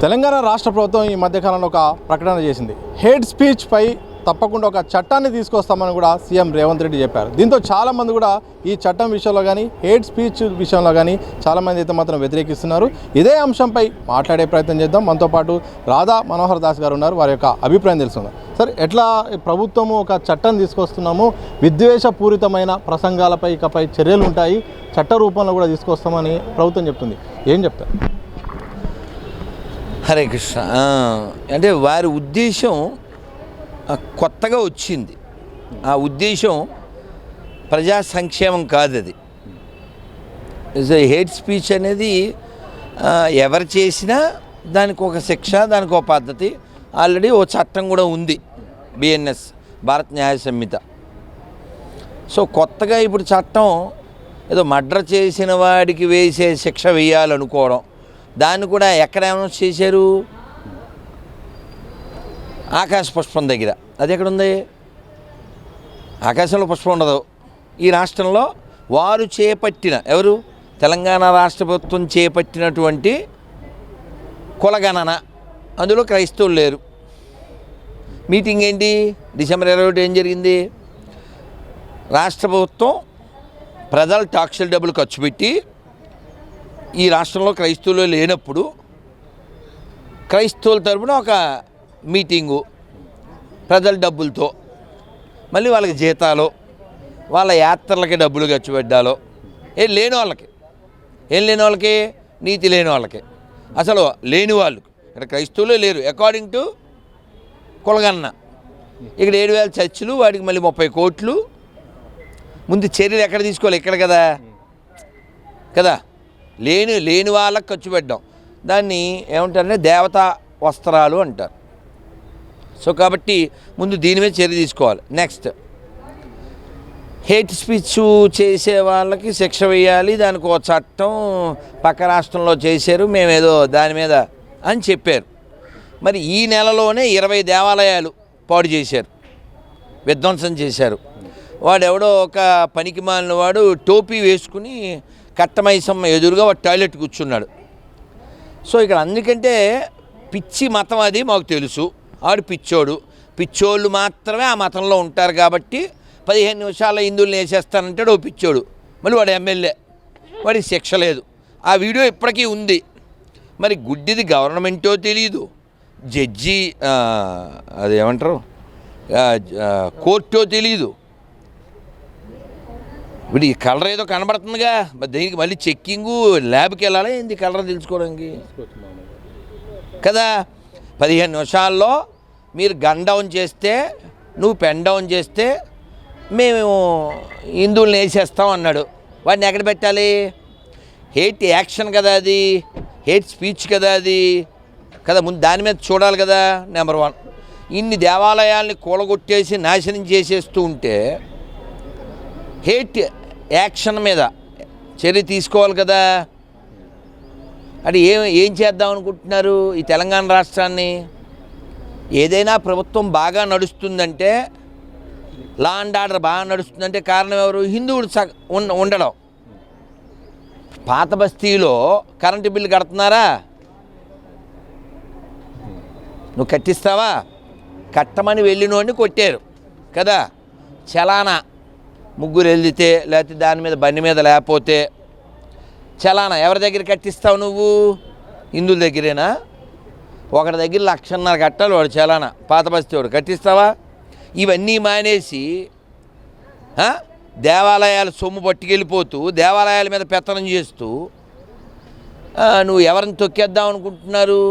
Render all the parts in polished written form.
తెలంగాణ రాష్ట్ర ప్రభుత్వం ఈ మధ్యకాలంలో ఒక ప్రకటన చేసింది. హేట్ స్పీచ్ పై తప్పకుండా ఒక చట్టాన్ని తీసుకొస్తామని కూడా సీఎం రేవంత్ రెడ్డి చెప్పారు. దీంతో చాలామంది కూడా ఈ చట్టం విషయంలో కానీ హేట్ స్పీచ్ విషయంలో కానీ చాలామంది అయితే మాత్రం వ్యతిరేకిస్తున్నారు. ఇదే అంశంపై మాట్లాడే ప్రయత్నం చేద్దాం. మనతో పాటు రాధా మనోహర్ దాస్ గారు ఉన్నారు. వారి యొక్క అభిప్రాయం తెలుసుకుందాం. సార్, ఎట్లా ప్రభుత్వము ఒక చట్టం తీసుకొస్తున్నాము, విద్వేషపూరితమైన ప్రసంగాలపై ఇకపై చర్యలు ఉంటాయి, చట్ట రూపంలో కూడా తీసుకొస్తామని ప్రభుత్వం చెప్తుంది, ఏం చెప్తారు? హరే కృష్ణ. అంటే వారి ఉద్దేశం కొత్తగా వచ్చింది. ఆ ఉద్దేశం ప్రజా సంక్షేమం కాదు. అది హేట్ స్పీచ్ అనేది ఎవరు చేసినా దానికి ఒక శిక్ష, దానికి ఒక పద్ధతి, ఆల్రెడీ ఓ చట్టం కూడా ఉంది, బిఎన్ఎస్, భారత న్యాయ సంహిత. సో కొత్తగా ఇప్పుడు చట్టం ఏదో మర్డర్ చేసిన వాడికి వేసే శిక్ష వేయాలనుకోవడం, దాన్ని కూడా ఎక్కడ అనౌన్స్ చేశారు? ఆకాశ పుష్పం దగ్గర. అది ఎక్కడుంది? ఆకాశంలో పుష్పం ఉండదు. ఈ రాష్ట్రంలో వారు చేపట్టిన, ఎవరు? తెలంగాణ రాష్ట్ర ప్రభుత్వం చేపట్టినటువంటి కులగణన, అందులో క్రైస్తవులు లేరు. మీటింగ్ ఏంటి? డిసెంబర్ 21 ఏం జరిగింది? రాష్ట్ర ప్రభుత్వం ప్రజల టాక్సుల డబ్బులు ఖర్చు పెట్టి ఈ రాష్ట్రంలో క్రైస్తవులు లేనప్పుడు క్రైస్తవుల తరపున ఒక మీటింగు, ప్రజల డబ్బులతో, మళ్ళీ వాళ్ళకి జీతాలు, వాళ్ళ యాత్రలకి డబ్బులు ఖర్చు పెట్టాలో, ఏం లేని వాళ్ళకి, నీతి లేని వాళ్ళకి, అసలు లేని వాళ్ళు, ఇక్కడ క్రైస్తవులే లేరు అకార్డింగ్ టు కులగన్న. ఇక్కడ 7,000 చర్చిలు, వాటికి మళ్ళీ 30 కోట్లు. ముందు చర్యలు ఎక్కడ తీసుకోవాలి? ఇక్కడ కదా లేని వాళ్ళకి ఖర్చు పెట్టడం, దాన్ని ఏమంటారంటే దేవతా వస్త్రాలు అంటారు. సో కాబట్టి ముందు దీని మీద చర్య తీసుకోవాలి. నెక్స్ట్, హేట్ స్పీచ్ చేసే వాళ్ళకి శిక్ష వేయాలి, దానికి ఒక చట్టం పక్క రాష్ట్రంలో చేశారు, మేమేదో దాని మీద అని చెప్పారు. మరి ఈ నెలలోనే 20 దేవాలయాలు పాడు చేశారు, విధ్వంసం చేశారు. వాడెవడో ఒక పనికి మాలిన వాడు టోపీ వేసుకుని కట్టమైసమ్మ ఎదురుగా వాడు టాయిలెట్ కూర్చున్నాడు. సో ఇక్కడ అందుకంటే పిచ్చి మతం అది మాకు తెలుసు. ఆడు పిచ్చోళ్ళు మాత్రమే ఆ మతంలో ఉంటారు కాబట్టి 15 నిమిషాల్లో హిందువులను వేసేస్తానంటాడు ఓ పిచ్చోడు. మళ్ళీ వాడు ఎమ్మెల్యే, వాడికి శిక్ష లేదు. ఆ వీడియో ఇప్పటికీ ఉంది. మరి గుడ్డిది గవర్నమెంటో తెలియదు, జడ్జి అదేమంటారు కోర్టో తెలియదు. ఇప్పుడు ఈ కలర్ ఏదో కనబడుతుందిగా, దీనికి మళ్ళీ చెక్కింగు, ల్యాబ్కి వెళ్ళాలి ఏంది కలర్ తెలుసుకోవడానికి కదా. 15 నిమిషాల్లో మీరు గన్ డౌన్ చేస్తే, నువ్వు పెన్ డౌన్ చేస్తే మేము హిందువులను వేసేస్తాం అన్నాడు. వాడిని ఎక్కడ పెట్టాలి? హేట్ యాక్షన్ కదా అది, హేట్ స్పీచ్ కదా అది కదా, ముందు దాని మీద చూడాలి కదా. నెంబర్ 1, ఇన్ని దేవాలయాల్ని కూలగొట్టేసి నాశనం చేసేస్తూ ఉంటే హేట్ యాక్షన్ మీద చర్య తీసుకోవాలి కదా. అది ఏం చేద్దాం అనుకుంటున్నారు ఈ తెలంగాణ రాష్ట్రాన్ని? ఏదైనా ప్రభుత్వం బాగా నడుస్తుందంటే, లా అండ్ ఆర్డర్ బాగా నడుస్తుందంటే కారణం ఎవరు? హిందువులు ఉండడం. పాత బస్తీలో కరెంటు బిల్లు కడుతున్నారా? నువ్వు కట్టిస్తావా? కట్టమని వెళ్ళినోడిని కొట్టారు కదా. చలానా ముగ్గురు వెళ్తే, లేకపోతే దాని మీద బండి మీద లేకపోతే చలానా ఎవరి దగ్గర కట్టిస్తావు నువ్వు? హిందువుల దగ్గరేనా? ఒకటి దగ్గర 1,50,000 కట్టాలి వాడు చలానా, పాత బస్తీ వాడు. కట్టిస్తావా? ఇవన్నీ మానేసి దేవాలయాలు సొమ్ము పట్టుకెళ్ళిపోతూ, దేవాలయాల మీద పెత్తనం చేస్తూ నువ్వు ఎవరిని తొక్కేద్దాం అనుకుంటున్నారు?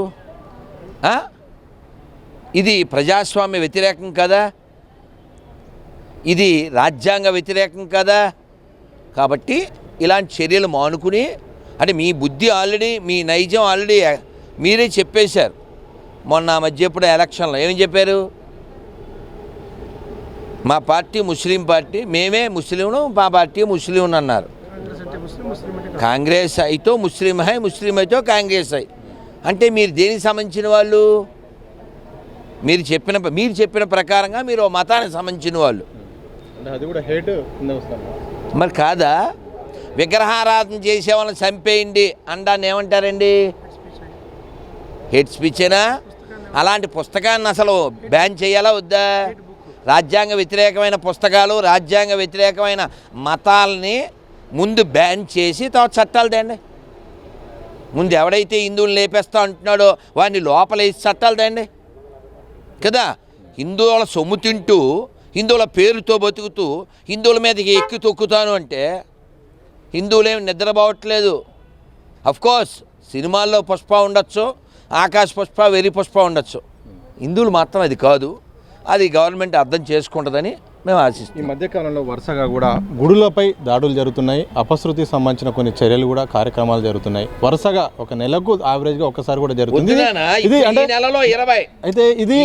ఇది ప్రజాస్వామ్య వ్యతిరేకం కదా, ఇది రాజ్యాంగ వ్యతిరేకం కదా. కాబట్టి ఇలాంటి చర్యలు మానుకుని, అంటే మీ బుద్ధి ఆల్రెడీ, మీ నైజం ఆల్రెడీ మీరే చెప్పేశారు. మొన్న మధ్య ఎప్పుడు ఎలక్షన్లో ఏమని చెప్పారు? మా పార్టీ ముస్లిం పార్టీ, మేమే ముస్లింను, మా పార్టీ ముస్లిం అన్నారు. కాంగ్రెస్ అయితే ముస్లిం హై, ముస్లిం అయితే కాంగ్రెస్ హై అంటే మీరు దేనికి సంబంధించిన వాళ్ళు? మీరు చెప్పిన ప్రకారంగా మీరు మతానికి సంబంధించిన వాళ్ళు. మరి కాదా? విగ్రహారాధన చేసే వాళ్ళని చంపేయండి అండాన్ని ఏమంటారండి? హేట్ స్పీచేనా? అలాంటి పుస్తకాన్ని అసలు బ్యాన్ చేయాలా వద్దా? రాజ్యాంగ వ్యతిరేకమైన పుస్తకాలు, రాజ్యాంగ వ్యతిరేకమైన మతాలని ముందు బ్యాన్ చేసి తర్వాత చట్టాలు తేండి. ముందు ఎవడైతే హిందువులు లేపేస్తా అంటున్నాడో వాడిని లోపలేసి చట్టాలు తేండి కదా. హిందువుల సొమ్ము తింటూ, హిందువుల పేరుతో బతుకుతూ, హిందువుల మీదకి ఎక్కి తొక్కుతాను అంటే హిందువులేమి నిద్రపోవట్లేదు. అఫ్కోర్స్ సినిమాల్లో పుష్ప ఉండొచ్చు, ఆకాశ పుష్ప, వెర్రి పుష్ప ఉండొచ్చు. హిందువులు మాత్రం అది కాదు. అది గవర్నమెంట్ అర్థం చేసుకుంటుందని మేము ఆశిస్తాం. ఈ మధ్యకాలంలో వరుసగా కూడా గుడులపై దాడులు జరుగుతున్నాయి. అపశృతికి సంబంధించిన కొన్ని చర్యలు కూడా, కార్యక్రమాలు జరుగుతున్నాయి. వరుసగా ఒక నెలకు యావరేజ్గా ఒక్కసారి కూడా జరుగుతుంది. ఇది అంటే నెలలో 20. అయితే ఇది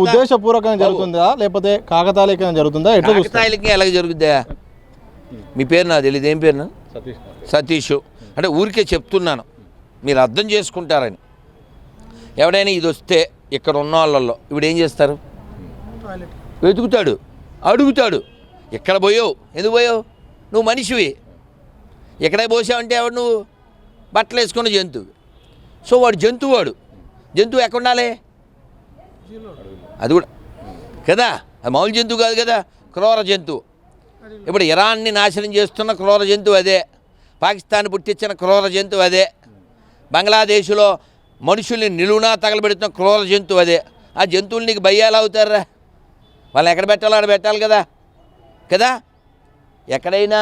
ఉద్దేశపూర్వకంగా జరుగుతుందా లేకపోతే కాకతాళీయంగా జరుగుతుందా? కాకతాళీయంగా ఎలాగ జరుగుద్దా? మీ పేరు నాకు తెలియదు. ఏం పేరు? సతీష్. అంటే ఊరికే చెప్తున్నాను, మీరు అర్థం చేసుకుంటారని. ఎవడైనా ఇది వస్తే ఇక్కడ ఉన్న వాళ్ళల్లో ఇప్పుడు ఏం చేస్తారు? వెతుకుతాడు, అడుగుతాడు, ఎక్కడ పోయావు, ఎందుకు పోయావు, నువ్వు మనిషివి, ఎక్కడ పోసావంటే ఎవడు? నువ్వు బట్టలు వేసుకున్న జంతువు. సో వాడు జంతువు ఎక్కడ ఉండాలి? అది కూడా కదా, అది మామూలు జంతువు కాదు కదా, క్రూర జంతువు. ఇప్పుడు ఇరాన్ని నాశనం చేస్తున్న క్రూర జంతువు అదే, పాకిస్తాన్ పుట్టించిన క్రూర జంతువు అదే, బంగ్లాదేశ్లో మనుషుల్ని నిలువునా తగలబెడుతున్న క్రూర జంతువు అదే. ఆ జంతువులు నీకు భయ్యాలు అవుతారా? వాళ్ళు ఎక్కడ పెట్టాలో అక్కడ పెట్టాలి కదా. ఎక్కడైనా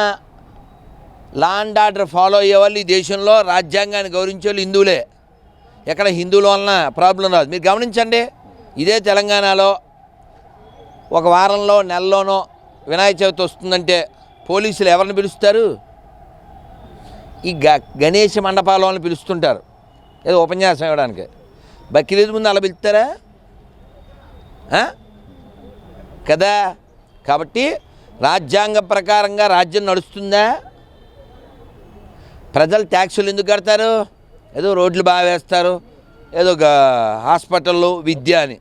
లా అండ్ ఆర్డర్ ఫాలో అయ్యేవాళ్ళు ఈ దేశంలో, రాజ్యాంగాన్ని గౌరవించే వాళ్ళు హిందువులే. ఎక్కడ హిందువుల వలన ప్రాబ్లం రాదు. మీరు గమనించండి, ఇదే తెలంగాణలో ఒక వారంలో, నెలలోనో వినాయక చవితి వస్తుందంటే పోలీసులు ఎవరిని పిలుస్తారు? ఈ గణేష మండపాల వాళ్ళని పిలుస్తుంటారు, ఏదో ఉపన్యాసం ఇవ్వడానికి. బక్రీద్ ముందు అలా పిలుస్తారా? కదా. కాబట్టి రాజ్యాంగ ప్రకారంగా రాజ్యం నడుస్తుందా? ప్రజలు ట్యాక్సులు ఎందుకు కడతారు? ఏదో రోడ్లు బాగా వేస్తారు, ఏదో హాస్పిటళ్ళు, విద్య అని.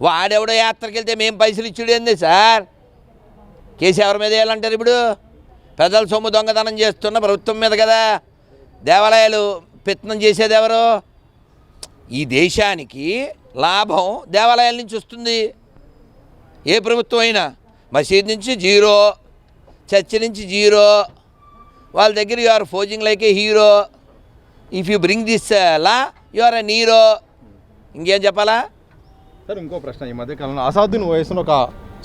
వాడెవడో యాత్రకి వెళ్తే మేము పైసలు ఇచ్చుడు ఏంది సార్? కేసు ఎవరి మీద వేయాలంటారు? ఇప్పుడు ప్రజల సొమ్ము దొంగతనం చేస్తున్న ప్రభుత్వం మీద కదా. దేవాలయాలు పెత్తనం చేసేది ఎవరు? ఈ దేశానికి లాభం దేవాలయాల నుంచి వస్తుంది. ఏ ప్రభుత్వం అయినా మసీద్ నుంచి 0, చర్చ్ నుంచి 0. వాళ్ళ దగ్గర you are posing like a hero. If you bring this law you are a Nero. ఇంకేం చెప్పాలా సార్? ఇంకో ప్రశ్న, ఈ మధ్యకాలంలో అసాదుద్దీన్ ఓవైసీ ఒక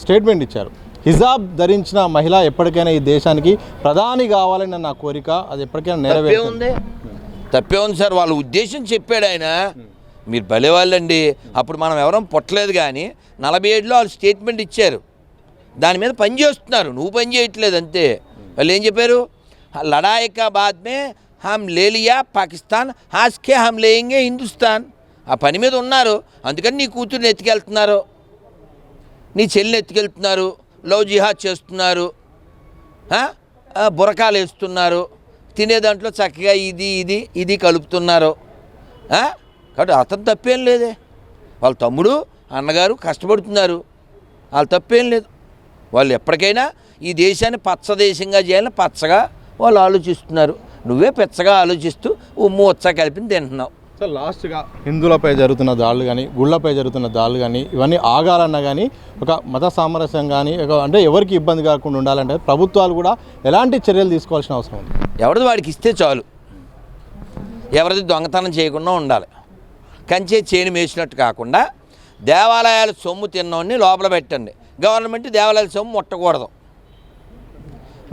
స్టేట్మెంట్ ఇచ్చారు. హిజాబ్ ధరించిన మహిళ ఎప్పటికైనా ఈ దేశానికి ప్రధాని కావాలని నా కోరిక, అది ఎప్పటికైనా నెరవేరుతుంది. తప్పే ఉంది సార్, వాళ్ళ ఉద్దేశం చెప్పాడు ఆయన. మీరు భలేవాళ్ళండి. అప్పుడు మనం ఎవరం పుట్టలేదు, కానీ 47లో వాళ్ళు స్టేట్మెంట్ ఇచ్చారు, దాని మీద పని చేస్తున్నారు. నువ్వు పని చేయట్లేదు అంతే. వాళ్ళు ఏం చెప్పారు? లడాయి కా బాద్ మే హమ్ లే లియా పాకిస్తాన్, హాస్కే హమ్ లేయింగే హిందుస్థాన్. ఆ పని మీద ఉన్నారు. అందుకని నీ కూతుర్ని ఎత్తుకెళ్తున్నారు, నీ చెల్లిని ఎత్తుకెళ్తున్నారు, లవ్ జిహాద్ చేస్తున్నారు, బురకాలు వేస్తున్నారు, తినే దాంట్లో చక్కగా ఇది కలుపుతున్నారు. కాబట్టి అతను తప్పేం లేదే. వాళ్ళ తమ్ముడు, అన్నగారు కష్టపడుతున్నారు, వాళ్ళ తప్పేం లేదు. వాళ్ళు ఎప్పటికైనా ఈ దేశాన్ని పచ్చ దేశంగా చేయాలని పచ్చగా వాళ్ళు ఆలోచిస్తున్నారు. నువ్వే పెచ్చగా ఆలోచిస్తూ ఉమ్ము వచ్చా కలిపి తింటున్నావు. సార్, లాస్ట్గా హిందువులపై జరుగుతున్న దాడులు కానీ, గుళ్ళపై జరుగుతున్న దాడులు కానీ, ఇవన్నీ ఆగాలన్నా కానీ, ఒక మత సామరస్యం కానీ, అంటే ఎవరికి ఇబ్బంది కాకుండా ఉండాలంటే ప్రభుత్వాలు కూడా ఎలాంటి చర్యలు తీసుకోవాల్సిన అవసరం ఉంది? ఎవరిది వాడికి ఇస్తే చాలు. ఎవరిది దొంగతనం చేయకుండా ఉండాలి. కంచే చేను మేసినట్టు కాకుండా దేవాలయాల సొమ్ము తిన్నవాడిని లోపల పెట్టండి. గవర్నమెంట్ దేవాలయాల సొమ్ము ముట్టకూడదు.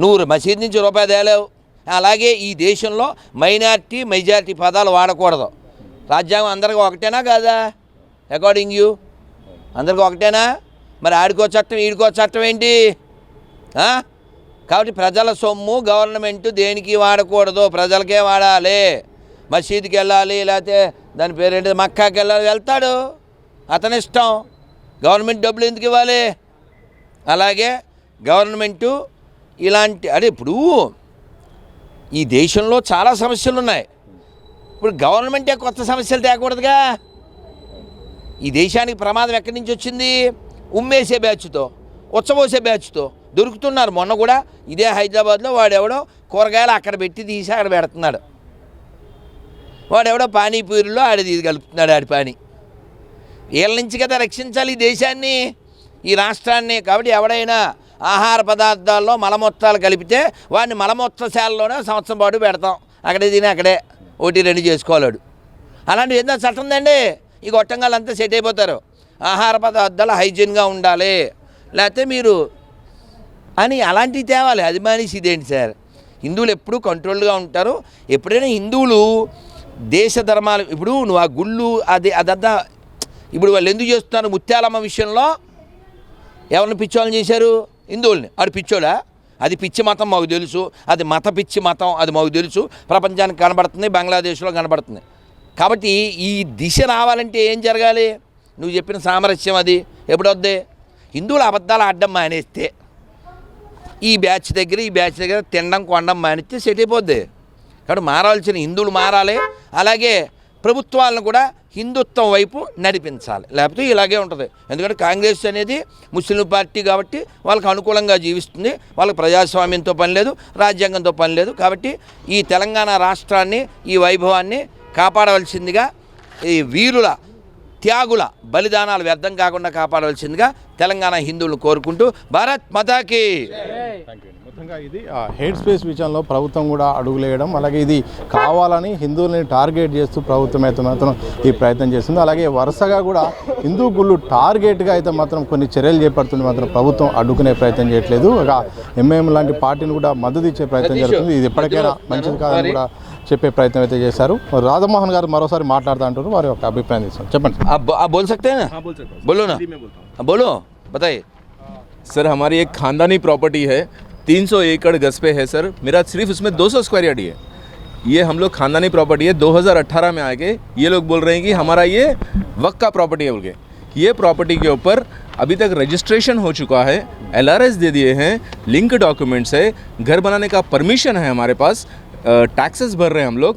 నువ్వు మసీద్ నుంచి రూపాయి తేలేవు. అలాగే ఈ దేశంలో మైనారిటీ, మెజారిటీ పదాలు వాడకూడదు. రాజ్యాంగం అందరికీ ఒకటేనా కాదా? అకార్డింగ్ యూ అందరికీ ఒకటేనా? మరి ఆడికో చట్టం, ఈడికో చట్టం ఏంటి? కాబట్టి ప్రజల సొమ్ము గవర్నమెంట్ దేనికి వాడకూడదు, ప్రజలకే వాడాలి. మసీదుకి వెళ్ళాలి, లేకపోతే దాని పేరేంటి, మక్కాకి వెళ్ళాలి, వెళ్తాడు, అతని ఇష్టం. గవర్నమెంట్ డబ్బులు ఎందుకు ఇవ్వాలి? అలాగే గవర్నమెంటు ఇలాంటి ఇప్పుడు ఈ దేశంలో చాలా సమస్యలు ఉన్నాయి. ఇప్పుడు గవర్నమెంటే కొత్త సమస్యలు తేకూడదుగా. ఈ దేశానికి ప్రమాదం ఎక్కడి నుంచి వచ్చింది? ఉమ్మేసే బ్యాచ్తో, ఉచ్చబోసే బ్యాచ్తో దొరుకుతున్నారు. మొన్న కూడా ఇదే హైదరాబాద్లో వాడెవడో కూరగాయలు అక్కడ పెట్టి తీసి అక్కడ పెడుతున్నాడు. వాడెవడో పానీపూరిలో ఆడి ఇది కలుపుతున్నాడు, ఆడి పానీ. వీళ్ళ నుంచి కదా రక్షించాలి ఈ దేశాన్ని, ఈ రాష్ట్రాన్ని. కాబట్టి ఎవడైనా ఆహార పదార్థాల్లో మలమూత్రాలు కలిపితే వాడిని మలమూత్రశాలలోనే సంవత్సరం పాటు పెడతాం, అక్కడే తిని అక్కడే 1-2 చేసుకోవాలాడు. అలాంటివి ఏదైనా చట్టం ఉందండి, ఈ గొట్టంగాలు అంతా సెట్ అయిపోతారు. ఆహార పదార్థాలు హైజీన్గా ఉండాలి, లేకపోతే మీరు అని అలాంటివి తేవాలి. అది మానేసి ఇదేంటి సార్, హిందువులు ఎప్పుడూ కంట్రోల్గా ఉంటారు. ఎప్పుడైనా హిందువులు దేశ ధర్మాలు, ఇప్పుడు నువ్వు ఆ గుళ్ళు అదంతా ఇప్పుడు వాళ్ళు ఎందుకు చేస్తున్నారు? ముత్యాలమ్మ విషయంలో ఎవరిని పిచ్చోళ్ళని చేశారు? హిందువుల్ని. ఆడు పిచ్చోడా? అది పిచ్చి మతం మాకు తెలుసు, అది మత పిచ్చి మతం, అది మాకు తెలుసు. ప్రపంచానికి కనబడుతుంది, బంగ్లాదేశ్లో కనబడుతుంది. కాబట్టి ఈ దిశ రావాలంటే ఏం జరగాలి? నువ్వు చెప్పిన సామరస్యం అది ఎప్పుడొద్దే? హిందువులు అబద్ధాలు ఆడడం మానేస్తే, ఈ బ్యాచ్ దగ్గర తినడం కొనడం మానేస్తే సెట్ అయిపోద్ది. కాబట్టి మారాల్సిన హిందువులు మారాలి, అలాగే ప్రభుత్వాలను కూడా హిందుత్వం వైపు నడిపించాలి, లేకపోతే ఇలాగే ఉంటుంది. ఎందుకంటే కాంగ్రెస్ అనేది ముస్లిం పార్టీ కాబట్టి వాళ్ళకి అనుకూలంగా జీవిస్తుంది, వాళ్ళకి ప్రజాస్వామ్యంతో పని లేదు, రాజ్యాంగంతో పని లేదు. కాబట్టి ఈ తెలంగాణ రాష్ట్రాన్ని, ఈ వైభవాన్ని కాపాడవలసిందిగా, ఈ వీరుల త్యాగుల బలిదానాలు వ్యర్థం కాకుండా కాపాడవలసిందిగా తెలంగాణ హిందువులను కోరుకుంటూ భారత్ మాతాకి. మొత్తంగా ఇది హేట్ స్పీచ్ విషయంలో ప్రభుత్వం కూడా అడుగులేయడం, అలాగే ఇది కావాలని హిందువుల్ని టార్గెట్ చేస్తూ ప్రభుత్వం అయితే మాత్రం ఈ ప్రయత్నం చేస్తుంది. అలాగే వరుసగా కూడా హిందూ గుళ్ళు టార్గెట్గా అయితే మాత్రం కొన్ని చర్యలు చేపడుతుంది, మాత్రం ప్రభుత్వం అడ్డుకునే ప్రయత్నం చేయట్లేదు. ఒక ఎంఐఎం లాంటి పార్టీని కూడా మద్దతు ఇచ్చే ప్రయత్నం జరుగుతుంది. ఇది ఎప్పటికైనా మంచిది కాదని కూడా చెప్పే ప్రయత్నం అయితే చేశారు. రాధామోహన్ గారు మరోసారి మాట్లాడుతూ అంటారు, వారి యొక్క అభిప్రాయం తీసుకోండి. చెప్పండి. बोल सकते हैं ना? बोलो ना, बोलो, बताइए सर. हमारी एक खानदानी प्रॉपर्टी है, 300 एकड़ गज पे है सर. मेरा सिर्फ उसमें 200 स्क्वायर यार्ड ही है. ये हम लोग खानदानी प्रॉपर्टी है. 2018 में आके ये लोग बोल रहे हैं कि हमारा ये वक्त का प्रॉपर्टी है बोल के. ये प्रॉपर्टी के ऊपर अभी तक रजिस्ट्रेशन हो चुका है, LRS दे दिए हैं, लिंक डॉक्यूमेंट्स है, घर बनाने का परमिशन है हमारे पास, टैक्सेस भर रहे हैं हम लोग,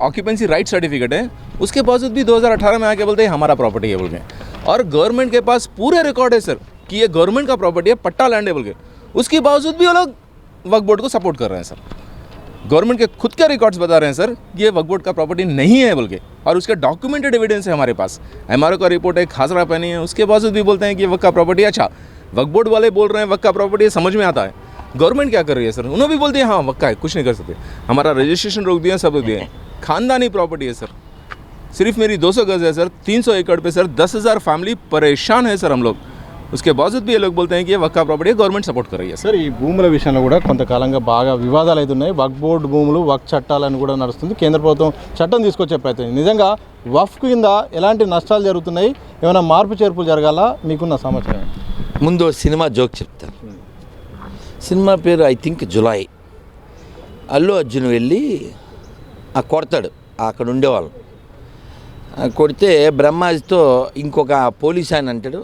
ऑक्यूपेंसी राइट सर्टिफिकेट है. उसके बावजूद भी 2018 में आके बोलते हैं हमारा प्रॉपर्टी है बोल के. और गवर्नमेंट के पास पूरे रिकॉर्ड है सर कि ये गवर्नमेंट का प्रॉपर्टी है, पट्टा लैंड है बोल के. उसके बावजूद भी वो लोग वक्फ बोर्ड को सपोर्ट कर रहे हैं सर. गवर्नमेंट के खुद के रिकॉर्ड्स बता रहे हैं सर ये वक्फ बोर्ड का प्रॉपर्टी नहीं है बोल के, और उसका डॉक्यूमेंटेड एविडेंस है हमारे पास. MRO का रिपोर्ट है, खासरा पहनी है, उसके बावजूद भी बोलते हैं कि वक्फ का प्रॉपर्टी. अच्छा, वक्फ बोर्ड वाले बोल रहे हैं वक्फ का प्रॉपर्टी है, समझ में आता है. गवर्नमेंट क्या कर रही है सर? उन्होंने भी बोलते हैं हाँ वक्फ का है, कुछ नहीं कर सकते. हमारा रजिस्ट्रेशन रोक दिया, सब रोक दिए. खानदानी प्रॉपर्टी है सर, सिर्फ मेरी 200 गज है सर, 300 एकड़ पे सर 10,000 फैमिली परेशान है सर हम लोग. उसके बावजूद भी ये लोग बोलते हैं कि ये वक्फ का प्रॉपर्टी है, गवर्नमेंट सपोर्ट कर रही है సార్. ఈ భూముల విషయంలో కూడా కొంతకాలంగా బాగా వివాదాలు అవుతున్నాయి. వక్ఫ్ బోర్డు భూములు, వక్ఫ్ చట్టాలను కూడా నడుస్తుంది. కేంద్ర ప్రభుత్వం చట్టం తీసుకొచ్చే ప్రయత్నం. నిజంగా వక్ఫ్ కింద ఎలాంటి నష్టాలు జరుగుతున్నాయి, ఏమైనా మార్పు చేర్పులు జరగాల, మీకున్న సమాచారం? ముందు సినిమా జోక్ చెప్తాను. సినిమా పేరు I think July. Allu Arjun వెళ్ళి కొడతాడు, అక్కడ ఉండేవాళ్ళు కొడితే బ్రహ్మాజితో ఇంకొక పోలీస్ ఆయన అంటాడు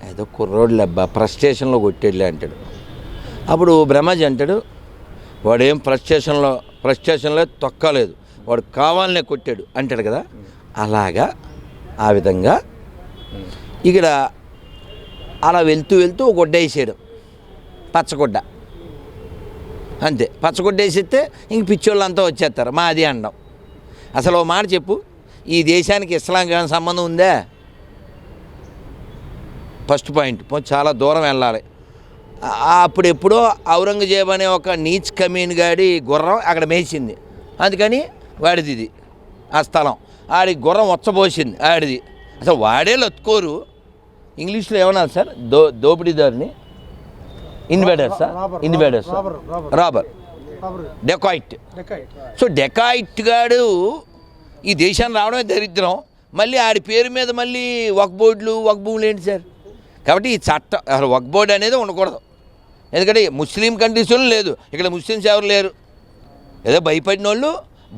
ఏదో కుర్రోడ్లే అబ్బా ఫ్రస్ట్రేషన్లో కొట్టేళ్ళే అంటాడు. అప్పుడు బ్రహ్మాజీ అంటాడు వాడేం ఫ్రస్ట్రేషన్లో తొక్కలేదు, వాడు కావాలనే కొట్టాడు అంటాడు కదా. అలాగా ఆ విధంగా ఇక్కడ అలా వెళ్తూ ఒక గుడ్డ వేసాడు, పచ్చగుడ్డ అంతే. పచ్చగుడ్డ వేసిస్తే ఇంక పిచ్చోళ్ళంతా వచ్చేస్తారు మాది అనడం. అసలు ఓ మాట చెప్పు, ఈ దేశానికి ఇస్లాంకి ఏమైనా సంబంధం ఉందా? First point. చాలా దూరం వెళ్ళాలి. అప్పుడు ఎప్పుడో ఔరంగజేబ్ అనే ఒక నీచ్ కమీన్ గాడి గుర్రం అక్కడ మేసింది, అందుకని వాడిది ఇది ఆ స్థలం. ఆడి గుర్రం వచ్చబోసింది ఆడిది. అసలు వాడే లొత్తుకోరు. ఇంగ్లీష్లో ఏమన్నారు సార్? దోపిడీదారిని ఇన్వేడర్సా? Robber, dacoit. సో డెకాయిట్ గాడు ఈ దేశాన్ని రావడమే దరిద్రం. మళ్ళీ ఆడి పేరు మీద మళ్ళీ వక్ఫ్ బోర్డులు, వక్ఫ్ భూములు ఏంటి సార్? కాబట్టి ఈ చట్టం అసలు వక్ఫ్ బోర్డు అనేది ఉండకూడదు. ఎందుకంటే ముస్లిం కంట్రీస్లో లేదు, ఇక్కడ ముస్లిమ్స్ ఎవరు లేరు. ఏదో భయపడిన వాళ్ళు,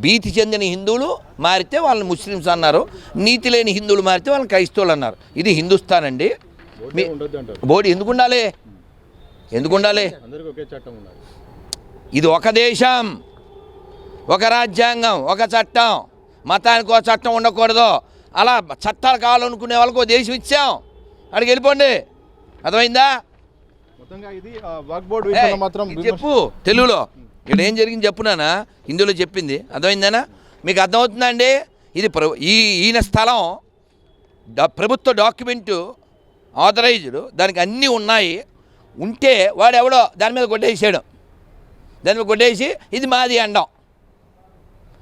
భీతి చెందిన హిందువులు మారితే వాళ్ళని ముస్లిమ్స్ అన్నారు, నీతి లేని హిందువులు మారితే వాళ్ళని క్రైస్తవులు అన్నారు. ఇది హిందుస్థాన్ అండి. బోర్డు ఎందుకు ఉండాలి? ఇది ఒక దేశం, ఒక రాజ్యాంగం, ఒక చట్టం. మతానికి ఒక చట్టం ఉండకూడదు. అలా చట్టాలు కావాలనుకునే వాళ్ళకి ఒక దేశం ఇచ్చాం, అక్కడికి వెళ్ళిపోండి. అర్థమైందా? చెప్పు తెలుగులో ఇక్కడ ఏం జరిగింది చెప్పు నాన్న, హిందీలో చెప్పింది అర్థమైందేనా? మీకు అర్థమవుతుందండి? ఇది ఈయన స్థలం ప్రభుత్వ డాక్యుమెంటు ఆథరైజ్డ్, దానికి అన్నీ ఉన్నాయి. ఉంటే వాడు ఎవడో దాని మీద కొట్టేసి ఇది మాది అండం,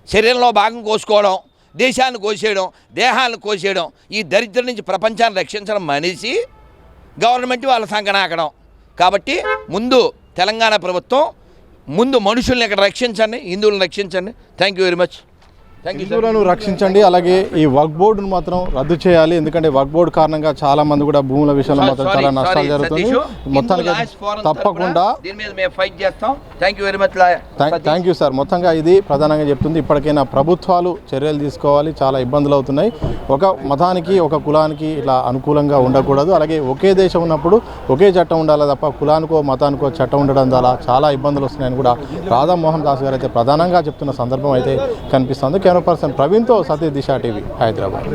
శరీరంలో భాగం కోసుకోవడం, దేశాన్ని కోసేయడం, దేహాలను కోసేయడం, ఈ దరిద్రం నుంచి ప్రపంచాన్ని రక్షించడం మనిషి, గవర్నమెంట్ వాళ్ళ సంకనాకడం. కాబట్టి ముందు తెలంగాణ ప్రభుత్వం మనుషుల్ని ఇక్కడ రక్షించండి, హిందువులను రక్షించండి. Thank you very much. హిందువులను రక్షించండి. అలాగే ఈ వక్ఫ్ బోర్డును మాత్రం రద్దు చేయాలి. ఎందుకంటే వక్ఫ్ బోర్డు కారణంగా చాలా మంది కూడా భూముల విషయంలో మాత్రం చాలా నష్టాలు జరుగుతుంది. మొత్తానికి తప్పకుండా థ్యాంక్ యూ సార్. మొత్తంగా ఇది ప్రధానంగా చెప్తుంది. ఇప్పటికైనా ప్రభుత్వాలు చర్యలు తీసుకోవాలి. చాలా ఇబ్బందులు అవుతున్నాయి. ఒక మతానికి ఒక కులానికి ఇట్లా అనుకూలంగా ఉండకూడదు. అలాగే ఒకే దేశం ఉన్నప్పుడు ఒకే చట్టం ఉండాలి తప్ప కులానికో మతానికో చట్టం ఉండడం ద్వారా చాలా ఇబ్బందులు వస్తున్నాయని కూడా రాధామోహన్ దాస్ గారు అయితే ప్రధానంగా చెప్తున్న సందర్భం అయితే కనిపిస్తుంది. కెమెరా పర్సన్ ప్రవీణ్తో సతీష్ దిశ టీవీ, హైదరాబాద్.